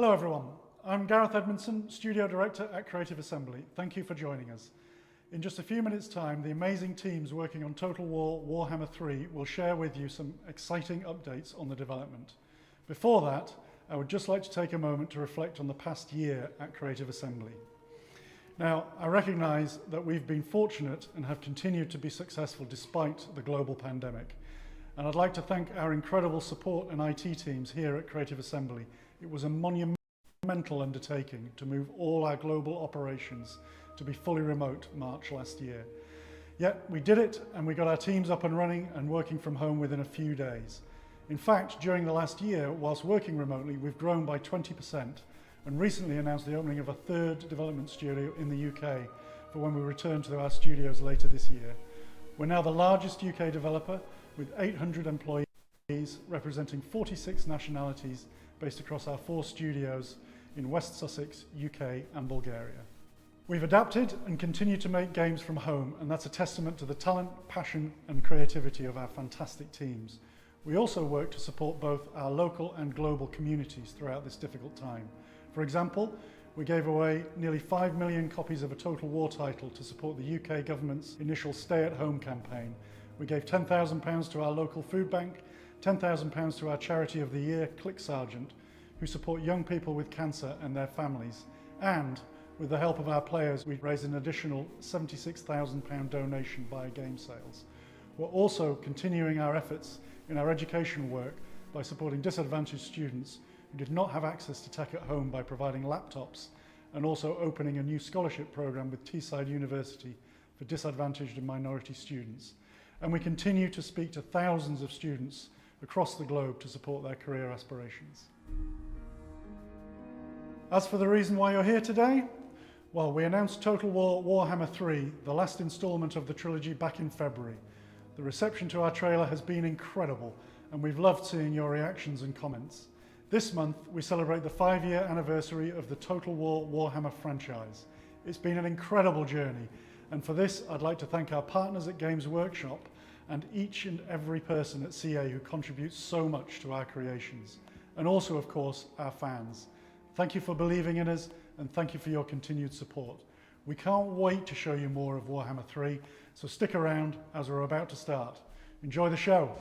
Hello everyone, I'm Gareth Edmondson, Studio Director at Creative Assembly. Thank you for joining us. In just a few minutes' time, the amazing teams working on Total War Warhammer 3 will share with you some exciting updates on the development. Before that, I would just like to take a moment to reflect on the past year at Creative Assembly. Now, I recognise that we've been fortunate and have continued to be successful despite the global pandemic. And I'd like to thank our incredible support and IT teams here at Creative Assembly. It was a monumental undertaking to move all our global operations to be fully remote March last year. Yet we did it, and we got our teams up and running and working from home within a few days. In fact, during the last year, whilst working remotely, we've grown by 20% and recently announced the opening of a third development studio in the UK for when we return to our studios later this year. We're now the largest UK developer with 800 employees representing 46 nationalities based across our 4 studios in West Sussex, UK and Bulgaria. We've adapted and continue to make games from home, and that's a testament to the talent, passion and creativity of our fantastic teams. We also work to support both our local and global communities throughout this difficult time. For example, we gave away nearly 5 million copies of a Total War title to support the UK government's initial stay-at-home campaign. We gave £10,000 to our local food bank, £10,000 to our charity of the year, Click Sergeant, who support young people with cancer and their families. And with the help of our players, we've raised an additional £76,000 donation via game sales. We're also continuing our efforts in our education work by supporting disadvantaged students who did not have access to tech at home by providing laptops, and also opening a new scholarship program with Teesside University for disadvantaged and minority students. And we continue to speak to thousands of students across the globe to support their career aspirations. As for the reason why you're here today, well, we announced Total War Warhammer 3, the last instalment of the trilogy, back in February. The reception to our trailer has been incredible, and we've loved seeing your reactions and comments. This month, we celebrate the 5-year anniversary of the Total War Warhammer franchise. It's been an incredible journey, and for this, I'd like to thank our partners at Games Workshop and each and every person at CA who contributes so much to our creations, and also, of course, our fans. Thank you for believing in us, and thank you for your continued support. We can't wait to show you more of Warhammer 3, so stick around as we're about to start. Enjoy the show.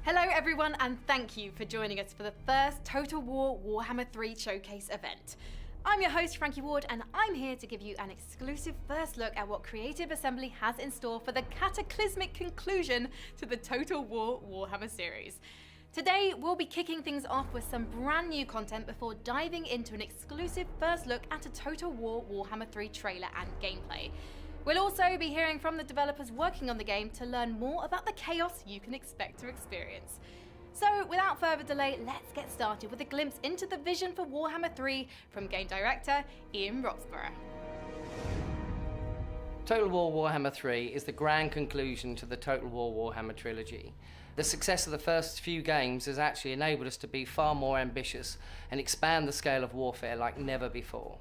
Hello everyone, and thank you for joining us for the first Total War Warhammer 3 showcase event. I'm your host Frankie Ward, and I'm here to give you an exclusive first look at what Creative Assembly has in store for the cataclysmic conclusion to the Total War Warhammer series. Today we'll be kicking things off with some brand new content before diving into an exclusive first look at a Total War Warhammer 3 trailer and gameplay. We'll also be hearing from the developers working on the game to learn more about the chaos you can expect to experience. So without further delay, let's get started with a glimpse into the vision for Warhammer 3 from game director Ian Roxburgh. Total War Warhammer 3 is the grand conclusion to the Total War Warhammer trilogy. The success of the first few games has actually enabled us to be far more ambitious and expand the scale of warfare like never before.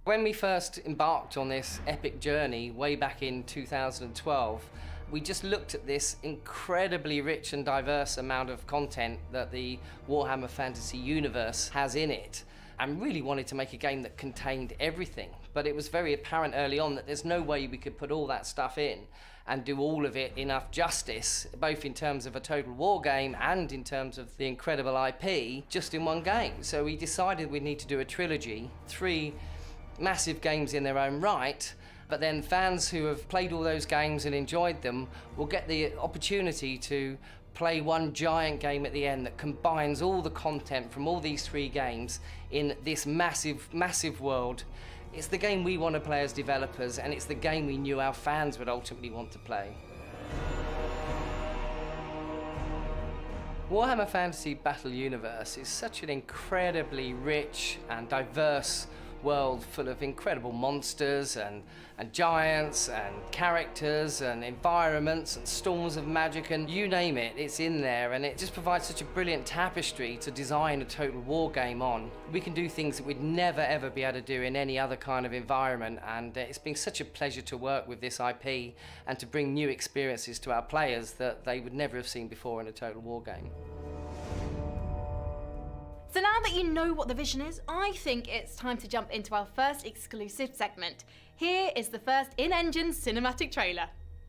When we first embarked on this epic journey way back in 2012, we just looked at this incredibly rich and diverse amount of content that the Warhammer Fantasy universe has in it, and really wanted to make a game that contained everything. But it was very apparent early on that there's no way we could put all that stuff in and do all of it enough justice, both in terms of a Total War game and in terms of the incredible IP, just in one game. So we decided we'd need to do a trilogy, 3 massive games in their own right, but then fans who have played all those games and enjoyed them will get the opportunity to play one giant game at the end that combines all the content from all these 3 games in this massive world. It's the game we want to play as developers, and it's the game we knew our fans would ultimately want to play. Warhammer Fantasy Battle Universe is such an incredibly rich and diverse world full of incredible monsters and giants and characters and environments and storms of magic, and you name it, it's in there, and it just provides such a brilliant tapestry to design a Total War game on. We can do things that we'd never ever be able to do in any other kind of environment, and it's been such a pleasure to work with this IP and to bring new experiences to our players that they would never have seen before in a Total War game. So now that you know what the vision is, I think it's time to jump into our first exclusive segment. Here is the first in-engine cinematic trailer.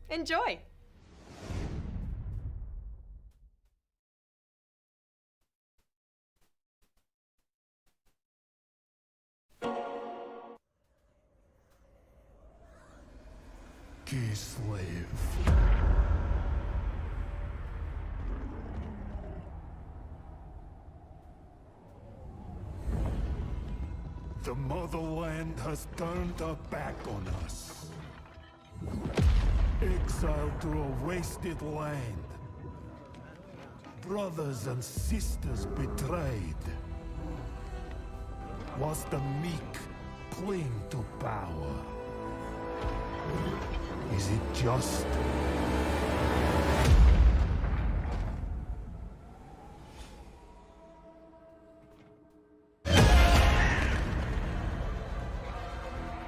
Enjoy! Key slave. The motherland has turned her back on us. Exiled to a wasted land. Brothers and sisters betrayed. Whilst the meek cling to power. Is it just?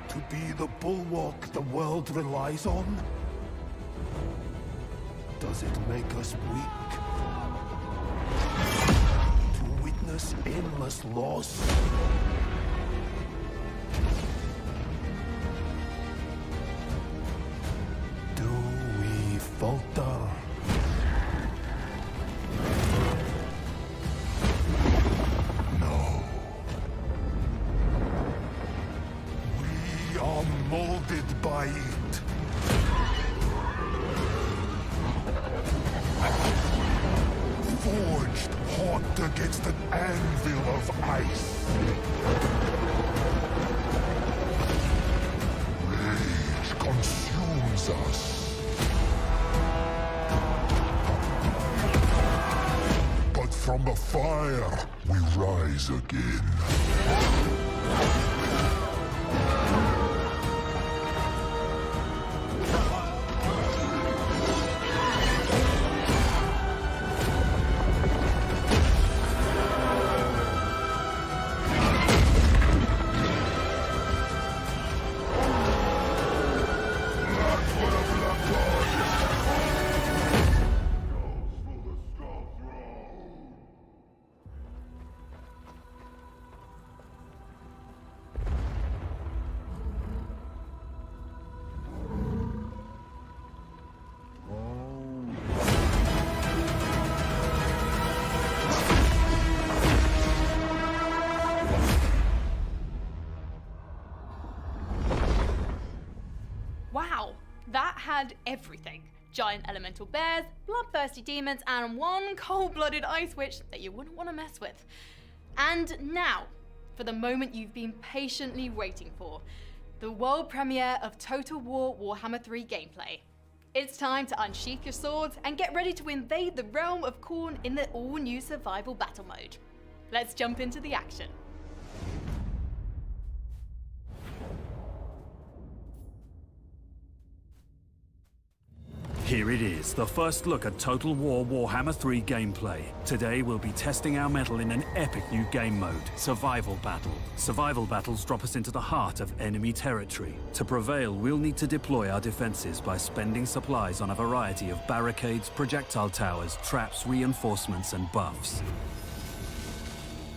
To be the bulwark the world relies on? Does it make us weak? To witness endless loss? Do we falter? Molded by it. Forged hot against an anvil of ice. Rage consumes us. But from the fire, we rise again. had everything. Giant elemental bears, bloodthirsty demons, and one cold-blooded ice witch that you wouldn't want to mess with. And now, for the moment you've been patiently waiting for. The world premiere of Total War Warhammer 3 gameplay. It's time to unsheath your swords and get ready to invade the realm of Khorne in the all-new survival battle mode. Let's jump into the action. Here it is, the first look at Total War Warhammer 3 gameplay. Today we'll be testing our mettle in an epic new game mode, Survival Battle. Survival battles drop us into the heart of enemy territory. To prevail, we'll need to deploy our defenses by spending supplies on a variety of barricades, projectile towers, traps, reinforcements, and buffs.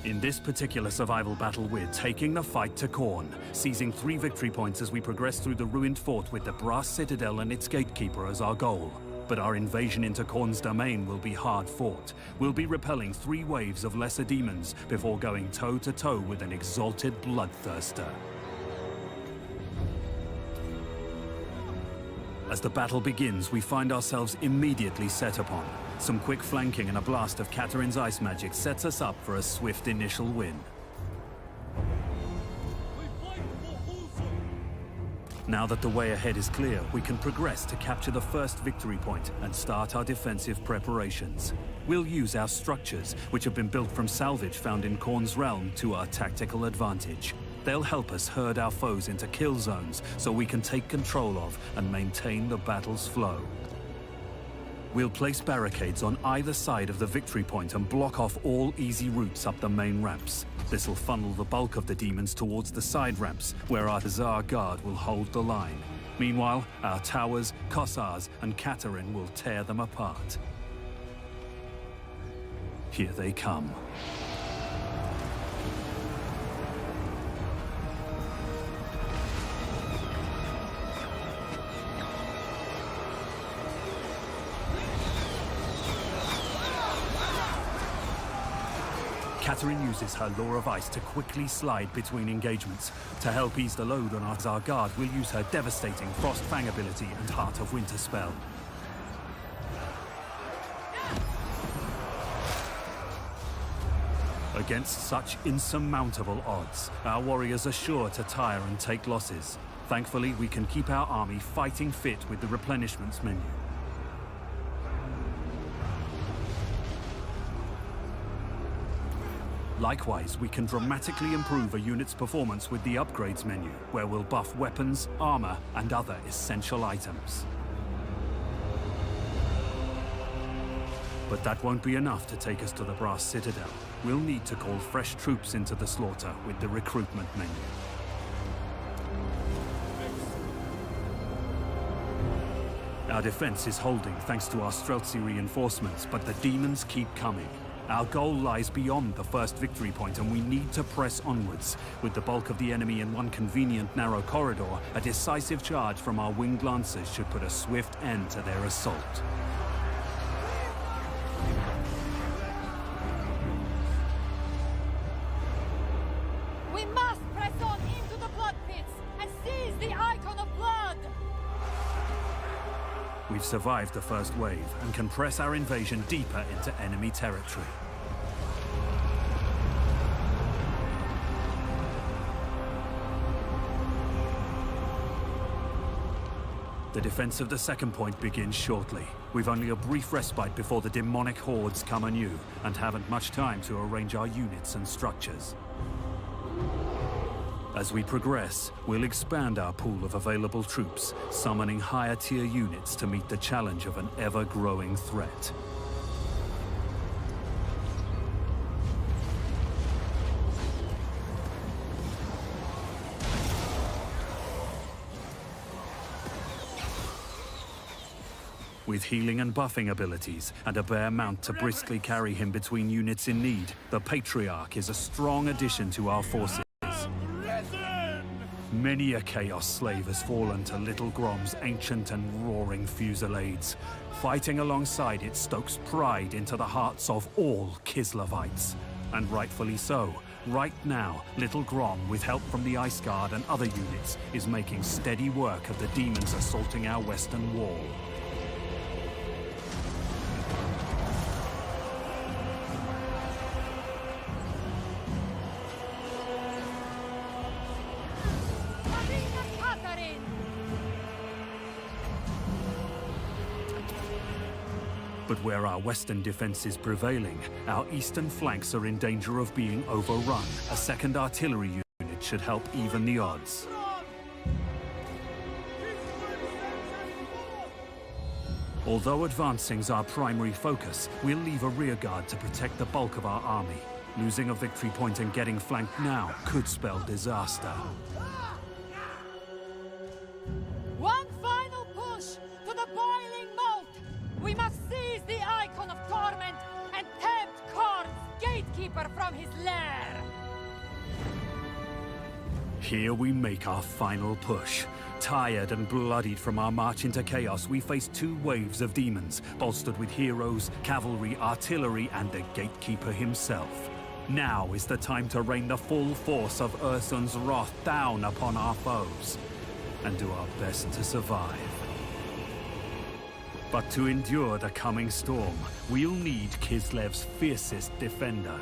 In this particular survival battle, we're taking the fight to Khorne, seizing 3 victory points as we progress through the ruined fort with the Brass Citadel and its gatekeeper as our goal. But our invasion into Khorne's domain will be hard fought. We'll be repelling 3 waves of lesser demons before going toe-to-toe with an exalted bloodthirster. As the battle begins, we find ourselves immediately set upon. Some quick flanking and a blast of Katerin's ice magic sets us up for a swift initial win. Now that the way ahead is clear, we can progress to capture the first victory point and start our defensive preparations. We'll use our structures, which have been built from salvage found in Khorne's realm, to our tactical advantage. They'll help us herd our foes into kill zones so we can take control of and maintain the battle's flow. We'll place barricades on either side of the victory point and block off all easy routes up the main ramps. This'll funnel the bulk of the demons towards the side ramps, where our Hussar Guard will hold the line. Meanwhile, our towers, Kossars, and Katerin will tear them apart. Here they come. Katerin uses her Law of Ice to quickly slide between engagements. To help ease the load on our Hussar Guard, we'll use her devastating Frost Fang ability and Heart of Winter spell. Against such insurmountable odds, our warriors are sure to tire and take losses. Thankfully, we can keep our army fighting fit with the replenishments menu. Likewise, we can dramatically improve a unit's performance with the upgrades menu, where we'll buff weapons, armor, and other essential items. But that won't be enough to take us to the Brass Citadel. We'll need to call fresh troops into the slaughter with the recruitment menu. Our defense is holding thanks to our Streltsy reinforcements, but the demons keep coming. Our goal lies beyond the first victory point, and we need to press onwards. With the bulk of the enemy in one convenient narrow corridor, a decisive charge from our winged lancers should put a swift end to their assault. We must press on into the blood pits and seize the icon of blood! We've survived the first wave and can press our invasion deeper into enemy territory. The defense of the second point begins shortly. We've only a brief respite before the demonic hordes come anew, and haven't much time to arrange our units and structures. As we progress, we'll expand our pool of available troops, summoning higher-tier units to meet the challenge of an ever-growing threat. With healing and buffing abilities, and a bear mount to briskly carry him between units in need, the Patriarch is a strong addition to our forces. Many a Chaos slave has fallen to Little Grom's ancient and roaring fusillades. Fighting alongside it stokes pride into the hearts of all Kislevites. And rightfully so. Right now, Little Grom, with help from the Ice Guard and other units, is making steady work of the demons assaulting our western wall. Marina Catherine! But where our western defense is prevailing, our eastern flanks are in danger of being overrun. A second artillery unit should help even the odds. Although advancing's our primary focus, we'll leave a rearguard to protect the bulk of our army. Losing a victory point and getting flanked now could spell disaster. One final push to the boiling moat! We must seize the icon of torment and tempt Korn's gatekeeper from his lair! Here we make our final push. Tired and bloodied from our march into chaos, we face two waves of demons, bolstered with heroes, cavalry, artillery, and the gatekeeper himself. Now is the time to rain the full force of Ursun's wrath down upon our foes, and do our best to survive. But to endure the coming storm, we'll need Kislev's fiercest defender.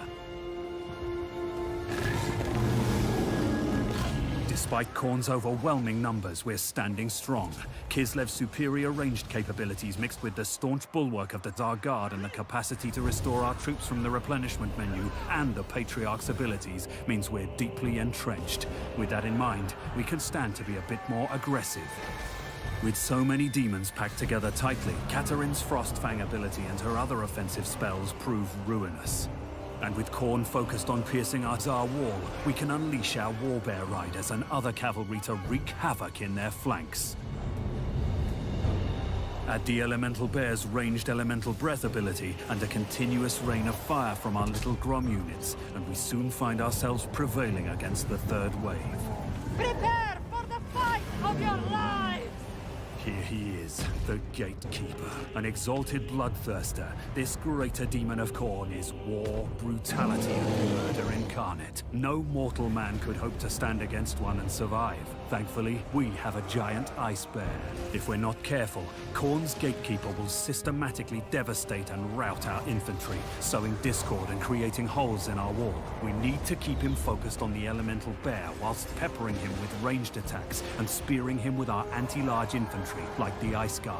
Despite Khorne's overwhelming numbers, we're standing strong. Kislev's superior ranged capabilities mixed with the staunch bulwark of the Tsar Guard and the capacity to restore our troops from the replenishment menu and the Patriarch's abilities means we're deeply entrenched. With that in mind, we can stand to be a bit more aggressive. With so many demons packed together tightly, Katerin's Frostfang ability and her other offensive spells prove ruinous. And with Khorne focused on piercing our Tsar wall, we can unleash our Warbear Riders and other cavalry to wreak havoc in their flanks. Add the Elemental Bear's ranged Elemental Breath ability and a continuous rain of fire from our Little Grom units, and we soon find ourselves prevailing against the third wave. Prepare for the fight of your lives! Here he is, the Gatekeeper, an exalted bloodthirster. This greater demon of Khorne is war, brutality, and murder incarnate. No mortal man could hope to stand against one and survive. Thankfully, we have a giant ice bear. If we're not careful, Khorne's Gatekeeper will systematically devastate and rout our infantry, sowing discord and creating holes in our wall. We need to keep him focused on the Elemental Bear whilst peppering him with ranged attacks and spearing him with our anti-large infantry, like the Ice Guard.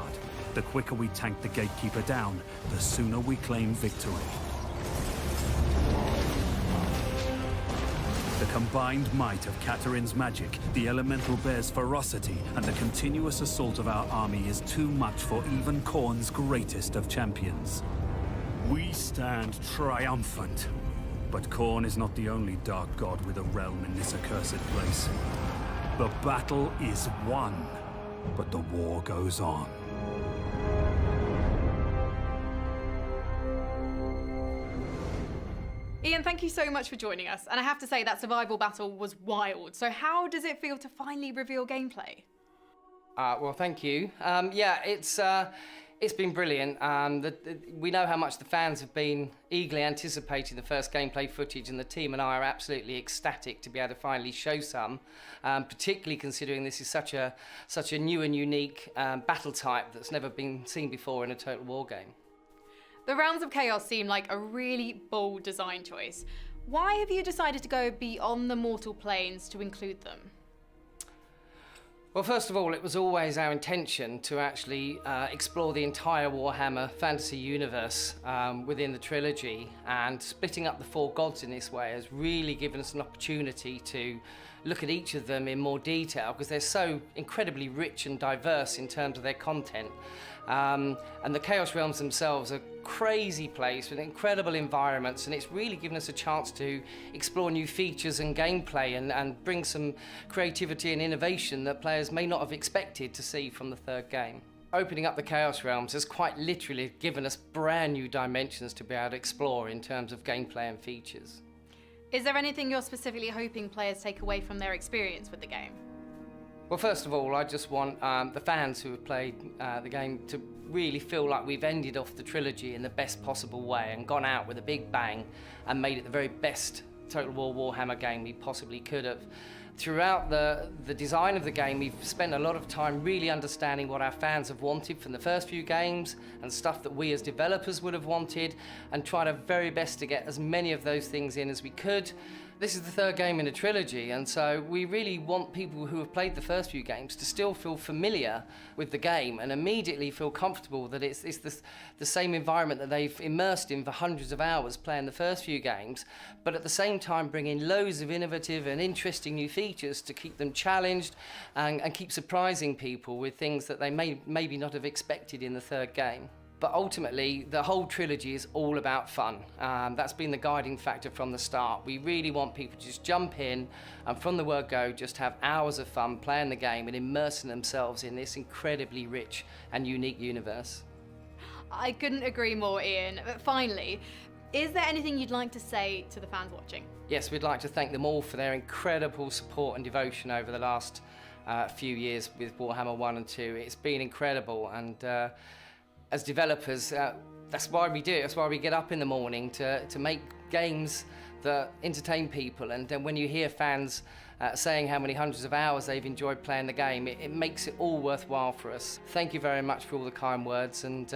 The quicker we tank the Gatekeeper down, the sooner we claim victory. The combined might of Katerin's magic, the Elemental Bear's ferocity, and the continuous assault of our army is too much for even Khorne's greatest of champions. We stand triumphant. But Khorne is not the only dark god with a realm in this accursed place. The battle is won, but the war goes on. Ian, thank you so much for joining us. And I have to say that survival battle was wild. So how does it feel to finally reveal gameplay? Well, thank you. Yeah, it's been brilliant. We know how much the fans have been eagerly anticipating the first gameplay footage, and the team and I are absolutely ecstatic to be able to finally show some, particularly considering this is such a new and unique battle type that's never been seen before in a Total War game. The Realms of Chaos seem like a really bold design choice. Why have you decided to go beyond the mortal planes to include them? Well, first of all, it was always our intention to actually explore the entire Warhammer fantasy universe within the trilogy, and splitting up the four gods in this way has really given us an opportunity to look at each of them in more detail, because they're so incredibly rich and diverse in terms of their content. And the Chaos Realms themselves are a crazy place with incredible environments, and it's really given us a chance to explore new features and gameplay and bring some creativity and innovation that players may not have expected to see from the third game. Opening up the Chaos Realms has quite literally given us brand new dimensions to be able to explore in terms of gameplay and features. Is there anything you're specifically hoping players take away from their experience with the game? Well, first of all, I just want the fans who have played the game to really feel like we've ended off the trilogy in the best possible way and gone out with a big bang and made it the very best Total War Warhammer game we possibly could have. Throughout the design of the game, we've spent a lot of time really understanding what our fans have wanted from the first few games and stuff that we as developers would have wanted, and tried our very best to get as many of those things in as we could. This is the third game in a trilogy, and so we really want people who have played the first few games to still feel familiar with the game and immediately feel comfortable that it's the same environment that they've immersed in for hundreds of hours playing the first few games, but at the same time bring in loads of innovative and interesting new features to keep them challenged and keep surprising people with things that they may maybe not have expected in the third game. But ultimately, the whole trilogy is all about fun. That's been the guiding factor from the start. We really want people to just jump in and from the word go, just have hours of fun playing the game and immersing themselves in this incredibly rich and unique universe. I couldn't agree more, Ian. But finally, is there anything you'd like to say to the fans watching? Yes, we'd like to thank them all for their incredible support and devotion over the last few years with Warhammer 1 and 2. It's been incredible, and as developers, that's why we do it. That's why we get up in the morning to make games that entertain people. And then when you hear fans saying how many hundreds of hours they've enjoyed playing the game, it makes it all worthwhile for us. Thank you very much for all the kind words, and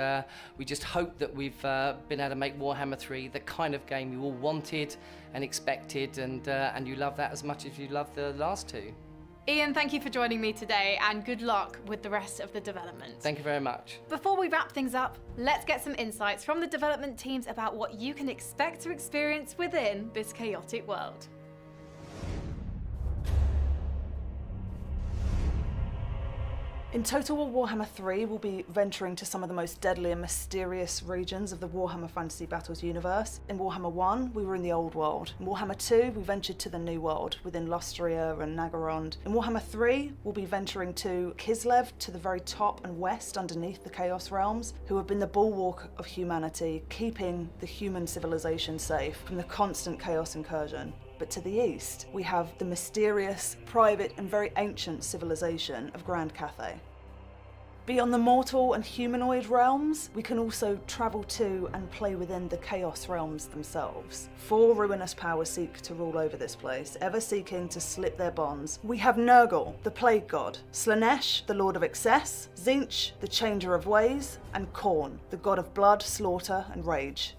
we just hope that we've been able to make Warhammer 3 the kind of game you all wanted and expected, and you love that as much as you love the last two. Ian, thank you for joining me today, and good luck with the rest of the development. Thank you very much. Before we wrap things up, let's get some insights from the development teams about what you can expect to experience within this chaotic world. In Total War Warhammer 3, we'll be venturing to some of the most deadly and mysterious regions of the Warhammer Fantasy Battles universe. In Warhammer 1, we were in the Old World. In Warhammer 2, we ventured to the New World, within Lustria and Nagarond. In Warhammer 3, we'll be venturing to Kislev, to the very top and west underneath the Chaos Realms, who have been the bulwark of humanity, keeping the human civilization safe from the constant Chaos incursion. But to the east, we have the mysterious, private and very ancient civilization of Grand Cathay. Beyond the mortal and humanoid realms, we can also travel to and play within the Chaos Realms themselves. 4 ruinous powers seek to rule over this place, ever seeking to slip their bonds. We have Nurgle, the Plague God, Slanesh, the Lord of Excess, Tzeentch, the Changer of Ways, and Khorne, the God of Blood, Slaughter and Rage.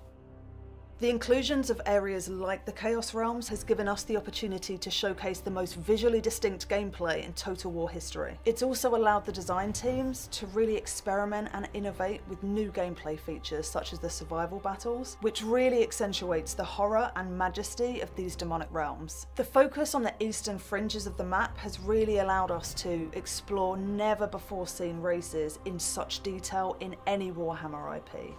The inclusions of areas like the Chaos Realms has given us the opportunity to showcase the most visually distinct gameplay in Total War history. It's also allowed the design teams to really experiment and innovate with new gameplay features such as the survival battles, which really accentuates the horror and majesty of these demonic realms. The focus on the eastern fringes of the map has really allowed us to explore never before seen races in such detail in any Warhammer IP.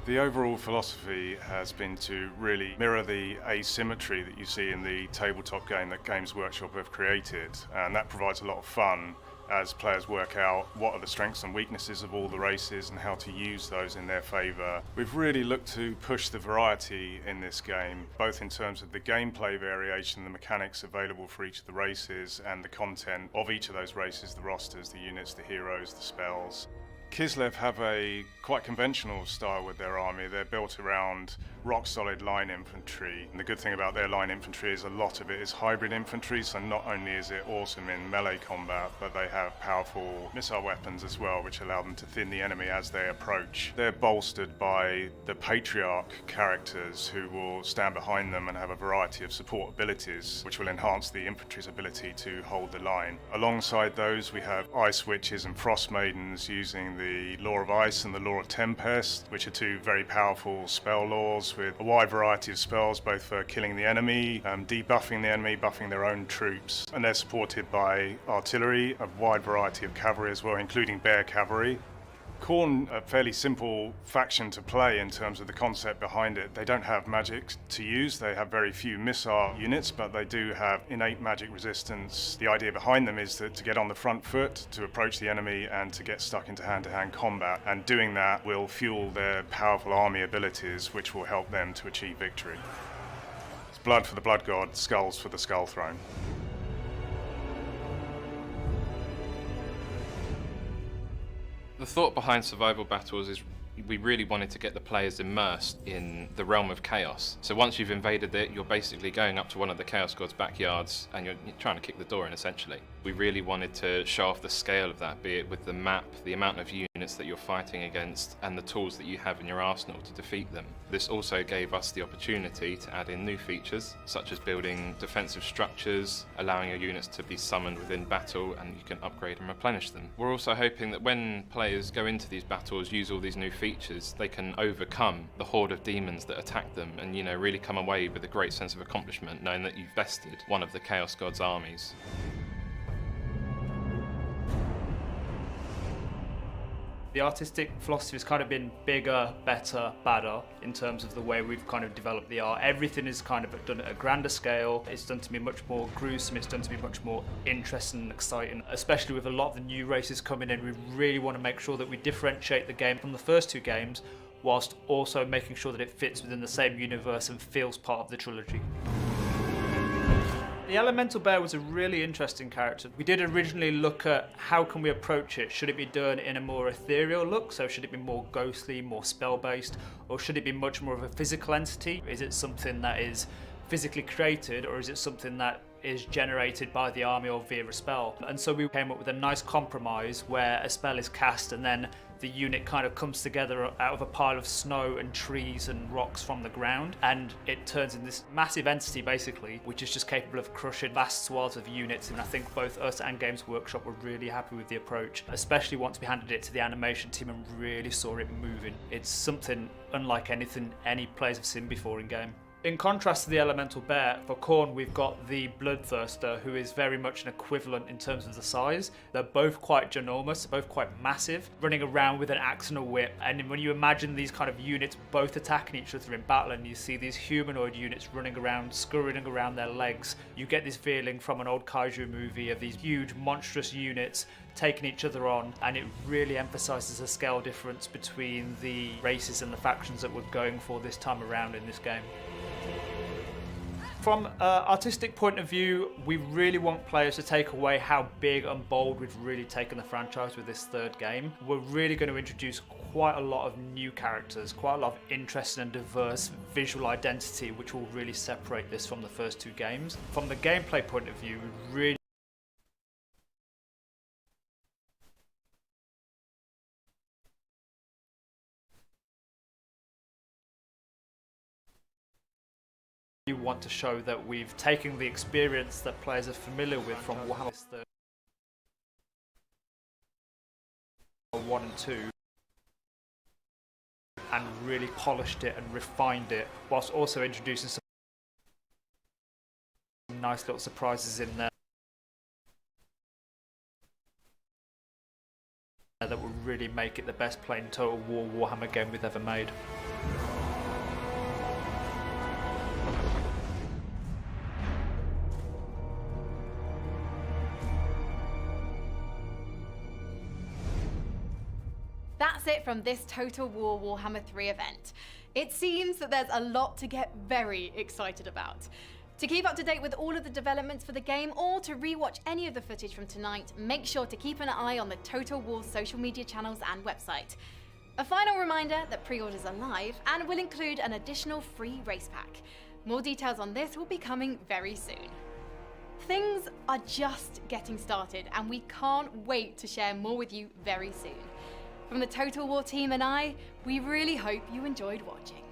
The overall philosophy has been to really mirror the asymmetry that you see in the tabletop game that Games Workshop have created, and that provides a lot of fun as players work out what are the strengths and weaknesses of all the races and how to use those in their favour. We've really looked to push the variety in this game, both in terms of the gameplay variation, the mechanics available for each of the races, and the content of each of those races, the rosters, the units, the heroes, the spells. Kislev have a quite conventional style with their army. They're built around rock-solid line infantry. And the good thing about their line infantry is a lot of it is hybrid infantry, so not only is it awesome in melee combat, but they have powerful missile weapons as well, which allow them to thin the enemy as they approach. They're bolstered by the Patriarch characters who will stand behind them and have a variety of support abilities, which will enhance the infantry's ability to hold the line. Alongside those, we have Ice Witches and Frost Maidens using the Law of Ice and the Law of Tempest, which are 2 very powerful spell laws with a wide variety of spells, both for killing the enemy, debuffing the enemy, buffing their own troops. And they're supported by artillery, a wide variety of cavalry as well, including bear cavalry. Khorne, a fairly simple faction to play in terms of the concept behind it. They don't have magic to use, they have very few missile units, but they do have innate magic resistance. The idea behind them is that to get on the front foot, to approach the enemy and to get stuck into hand-to-hand combat, and doing that will fuel their powerful army abilities, which will help them to achieve victory. It's blood for the Blood God, skulls for the Skull Throne. The thought behind survival battles is We really wanted to get the players immersed in the realm of chaos. So once you've invaded it, you're basically going up to one of the Chaos God's backyards and you're trying to kick the door in, essentially. We really wanted to show off the scale of that, be it with the map, the amount of units that you're fighting against, and the tools that you have in your arsenal to defeat them. This also gave us the opportunity to add in new features, such as building defensive structures, allowing your units to be summoned within battle, and you can upgrade and replenish them. We're also hoping that when players go into these battles, use all these new features, they can overcome the horde of demons that attack them and, really come away with a great sense of accomplishment, knowing that you've bested one of the Chaos God's armies. The artistic philosophy has kind of been bigger, better, badder in terms of the way we've kind of developed the art. Everything is kind of done at a grander scale. It's done to be much more gruesome. It's done to be much more interesting and exciting, especially with a lot of the new races coming in. We really want to make sure that we differentiate the game from the first two games, whilst also making sure that it fits within the same universe and feels part of the trilogy. The Elemental Bear was a really interesting character. We did originally look at how can we approach it. Should it be done in a more ethereal look? So should it be more ghostly, more spell-based? Or should it be much more of a physical entity? Is it something that is physically created, or is it something that is generated by the army or via a spell? And so we came up with a nice compromise where a spell is cast and then the unit kind of comes together out of a pile of snow and trees and rocks from the ground, and it turns in this massive entity basically, which is just capable of crushing vast swaths of units. And I think both us and Games Workshop were really happy with the approach, especially once we handed it to the animation team and really saw it moving. It's something unlike anything any players have seen before in game. In contrast to the Elemental Bear, for Khorne we've got the Bloodthirster, who is very much an equivalent in terms of the size. They're both quite ginormous, both quite massive, running around with an axe and a whip. And when you imagine these kind of units both attacking each other in battle, and you see these humanoid units running around, scurrying around their legs, you get this feeling from an old kaiju movie of these huge monstrous units taking each other on, and it really emphasises the scale difference between the races and the factions that we're going for this time around in this game. From an artistic point of view, we really want players to take away how big and bold we've really taken the franchise with this third game. We're really going to introduce quite a lot of new characters, quite a lot of interesting and diverse visual identity, which will really separate this from the first two games. From the gameplay point of view, we really want to show that we've taken the experience that players are familiar with from Warhammer 1 and 2 and really polished it and refined it, whilst also introducing some nice little surprises in there that will really make it the best playing Total War Warhammer game we've ever made. That's it from this Total War Warhammer 3 event. It seems that there's a lot to get very excited about. To keep up to date with all of the developments for the game, or to rewatch any of the footage from tonight, make sure to keep an eye on the Total War social media channels and website. A final reminder that pre-orders are live and will include an additional free race pack. More details on this will be coming very soon. Things are just getting started, and we can't wait to share more with you very soon. From the Total War team and I, we really hope you enjoyed watching.